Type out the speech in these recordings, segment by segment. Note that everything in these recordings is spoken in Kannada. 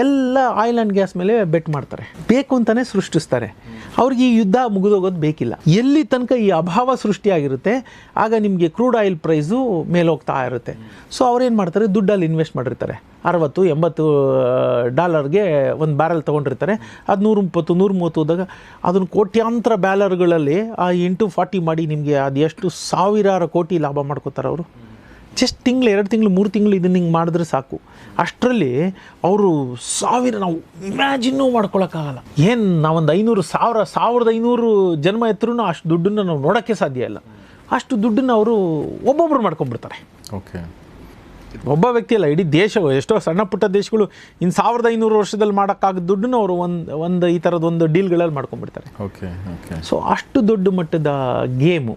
ಎಲ್ಲ ಆಯಿಲ್ ಆ್ಯಂಡ್ ಗ್ಯಾಸ್ ಮೇಲೆ ಬೆಟ್ ಮಾಡ್ತಾರೆ, ಬೇಕು ಅಂತಲೇ ಸೃಷ್ಟಿಸ್ತಾರೆ. ಅವ್ರಿಗೆ ಈ ಯುದ್ಧ ಮುಗಿದೋಗೋದು ಬೇಕಿಲ್ಲ. ಎಲ್ಲಿ ತನಕ ಈ ಅಭಾವ ಸೃಷ್ಟಿಯಾಗಿರುತ್ತೆ ಆಗ ನಿಮಗೆ ಕ್ರೂಡ್ ಆಯಿಲ್ ಪ್ರೈಸು ಮೇಲೋಗ್ತಾ ಇರುತ್ತೆ. ಸೊ ಅವ್ರೇನು ಮಾಡ್ತಾರೆ, ದುಡ್ಡಲ್ಲಿ ಇನ್ವೆಸ್ಟ್ ಮಾಡಿರ್ತಾರೆ. $60-80 ಒಂದು ಬ್ಯಾರಲ್ ತೊಗೊಂಡಿರ್ತಾರೆ. ಅದು 120-130 ಹೋದಾಗ ಅದನ್ನು ಕೋಟ್ಯಾಂತರ ಬ್ಯಾಲರ್ಗಳಲ್ಲಿ ಆ 8-40 ಮಾಡಿ ನಿಮಗೆ ಅದು ಎಷ್ಟು ಸಾವಿರಾರು ಕೋಟಿ ಲಾಭ ಮಾಡ್ಕೋತಾರೆ ಅವರು. ಜಸ್ಟ್ ತಿಂಗಳು 2 ತಿಂಗಳು 3 ತಿಂಗಳು ಇದನ್ನು ಹಿಂಗೆ ಮಾಡಿದ್ರೆ ಸಾಕು. ಅಷ್ಟರಲ್ಲಿ ಅವರು ನಾವು ಇಮ್ಯಾಜಿನ್ನೂ ಮಾಡ್ಕೊಳಕ್ಕಾಗಲ್ಲ. ಏನು ನಾವೊಂದು 1500 ಜನ್ಮ ಎತ್ತರೂ ಅಷ್ಟು ದುಡ್ಡನ್ನು ನಾವು ನೋಡೋಕ್ಕೆ ಸಾಧ್ಯ ಇಲ್ಲ. ಅಷ್ಟು ದುಡ್ಡನ್ನು ಅವರು ಒಬ್ಬೊಬ್ಬರು ಮಾಡ್ಕೊಂಡ್ಬಿಡ್ತಾರೆ. ಓಕೆ, ಒಬ್ಬ ವ್ಯಕ್ತಿ ಅಲ್ಲ, ಇಡೀ ದೇಶ, ಎಷ್ಟೋ ಸಣ್ಣ ಪುಟ್ಟ ದೇಶಗಳು 1500 ವರ್ಷದಲ್ಲಿ ಮಾಡೋಕ್ಕಾಗದ ದುಡ್ಡನ್ನು ಅವರು ಒಂದು ಈ ಥರದ್ದು ಒಂದು ಡೀಲ್ಗಳಲ್ಲಿ ಮಾಡ್ಕೊಂಡ್ಬಿಡ್ತಾರೆ. Okay okay. ಸೊ ಅಷ್ಟು ದೊಡ್ಡ ಮಟ್ಟದ ಗೇಮು,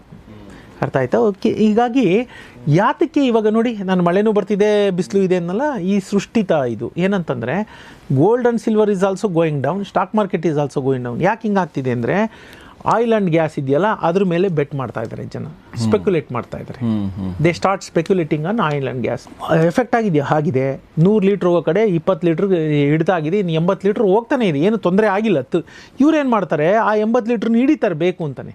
ಅರ್ಥ ಆಯ್ತಾ? ಓಕೆ. ಹೀಗಾಗಿ ಯಾತಕ್ಕೆ ಇವಾಗ ನೋಡಿ, ನಾನು ಮಳೆನೂ ಬರ್ತಿದೆ ಬಿಸಿಲು ಇದೆ ಅನ್ನಲ್ಲ, ಈ ಸೃಷ್ಟಿತ ಇದು ಏನಂತಂದರೆ gold and silver is also going down, stock market is also going down. ಯಾಕೆ ಹಿಂಗಾಗ್ತಿದೆ ಅಂದರೆ ಆಯಿಲ್ ಆ್ಯಂಡ್ ಗ್ಯಾಸ್ ಇದೆಯಲ್ಲ ಅದ್ರ ಮೇಲೆ ಬೆಟ್ ಮಾಡ್ತಾ ಇದ್ದಾರೆ ಜನ, ಸ್ಪೆಕ್ಯುಲೇಟ್ ಮಾಡ್ತಾ ಇದ್ದಾರೆ. They start ಸ್ಪೆಕ್ಯುಲೇಟಿಂಗ್ on oil and gas. Effect ಆಗಿದೆಯಾ? ಆಗಿದೆ. 100 ಲೀಟ್ರ್ ಹೋಗೋ ಕಡೆ 20 ಲೀಟ್ರ್ ಹಿಡಿದಾಗಿದೆ, ಇನ್ನು 80 ಲೀಟ್ರ್ ಹೋಗ್ತಾನೆ ಇದೆ, ಏನು ತೊಂದರೆ ಆಗಿಲ್ಲ. ಇವ್ರೇನು ಮಾಡ್ತಾರೆ, ಆ 80 ಲೀಟ್ರನ್ನ ಹಿಡಿತಾರೆ ಬೇಕು ಅಂತಾನೆ.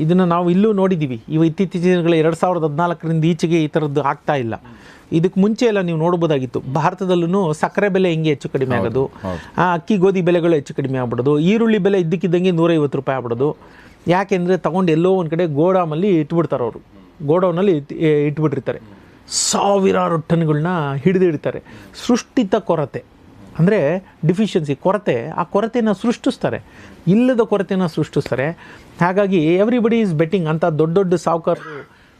ಇದನ್ನು ನಾವು ಇಲ್ಲೂ ನೋಡಿದ್ದೀವಿ. ಇತ್ತೀಚಿನ ದಿನಗಳ 2014ರಿಂದ ಈಚೆಗೆ ಈ ಥರದ್ದು ಆಗ್ತಾ ಇಲ್ಲ. ಇದಕ್ಕೆ ಮುಂಚೆ ಎಲ್ಲ ನೀವು ನೋಡ್ಬೋದಾಗಿತ್ತು. ಭಾರತದಲ್ಲೂ ಸಕ್ಕರೆ ಬೆಲೆ ಹಿಂಗೆ ಹೆಚ್ಚು ಕಡಿಮೆ ಆಗೋದು, ಅಕ್ಕಿ ಗೋಧಿ ಬೆಲೆಗಳು ಹೆಚ್ಚು ಕಡಿಮೆ ಆಗ್ಬಿಡೋದು, ಈರುಳ್ಳಿ ಬೆಲೆ ಇದ್ದಕ್ಕಿದ್ದಂಗೆ $150 ಆಗ್ಬಿಡೋದು. ಯಾಕೆಂದರೆ ತಗೊಂಡು ಎಲ್ಲೋ ಒಂದು ಕಡೆ ಗೋಡಾಮಲ್ಲಿ ಇಟ್ಬಿಡ್ತಾರೆ ಅವರು, ಗೋಡೌನಲ್ಲಿ ಇಟ್ಬಿಟ್ಟಿರ್ತಾರೆ. ಸಾವಿರಾರು ಟನ್ಗಳನ್ನ ಹಿಡಿದಿಡ್ತಾರೆ. ಸೃಷ್ಟಿತ ಕೊರತೆ ಅಂದರೆ ಡಿಫಿಷಿಯನ್ಸಿ, ಕೊರತೆ. ಆ ಕೊರತೆನ ಸೃಷ್ಟಿಸ್ತಾರೆ, ಇಲ್ಲದ ಕೊರತೆನ ಸೃಷ್ಟಿಸ್ತಾರೆ. ಹಾಗಾಗಿ ಎವ್ರಿಬಡಿ ಈಸ್ ಬೆಟ್ಟಿಂಗ್ ಅಂತ. ದೊಡ್ಡ ದೊಡ್ಡ ಸಾಹುಕಾರರು,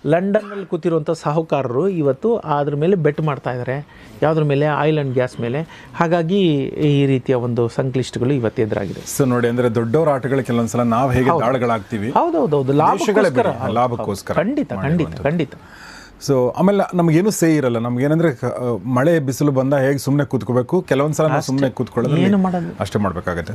ಲಂಡನ್ನಲ್ಲಿ ಕೂತಿರುವಂಥ ಸಾಹುಕಾರರು ಇವತ್ತು ಅದ್ರ ಮೇಲೆ ಬೆಟ್ ಮಾಡ್ತಾ ಇದ್ದಾರೆ. ಯಾವುದ್ರ ಮೇಲೆ? ಆಯಿಲ್ ಆ್ಯಂಡ್ ಗ್ಯಾಸ್ ಮೇಲೆ. ಹಾಗಾಗಿ ಈ ರೀತಿಯ ಒಂದು ಸಂಕ್ಲಿಷ್ಟಗಳು ಇವತ್ತು ಎದುರಾಗಿದೆ. ಸೊ ನೋಡಿ, ಅಂದರೆ ದೊಡ್ಡವರ ಆಟಗಳು ಕೆಲವೊಂದ್ಸಲ ನಾವು ಹೇಗೆ ದಾಳಗಳಾಗ್ತೀವಿ. ಹೌದೌದು, ಲಾಭಕ್ಕೋಸ್ಕರ. ಖಂಡಿತ ಖಂಡಿತ ಖಂಡಿತ. ಸೊ ಆಮೇಲೆ ನಮಗೇನು ಸೇ ಇರಲ್ಲ. ನಮ್ಗೇನಂದ್ರೆ ಮಳೆ ಬಿಸಿಲು ಬಂದ ಹೇಗೆ ಸುಮ್ಮನೆ ಕೂತ್ಕೋಬೇಕು, ಕೆಲವೊಂದ್ಸಲ ನಾವು ಸುಮ್ಮನೆ ಕೂತ್ಕೊಳ್ಳೋದು ಏನು ಮಾಡೋದು ಅಷ್ಟೇ ಮಾಡಬೇಕಾಗತ್ತೆ.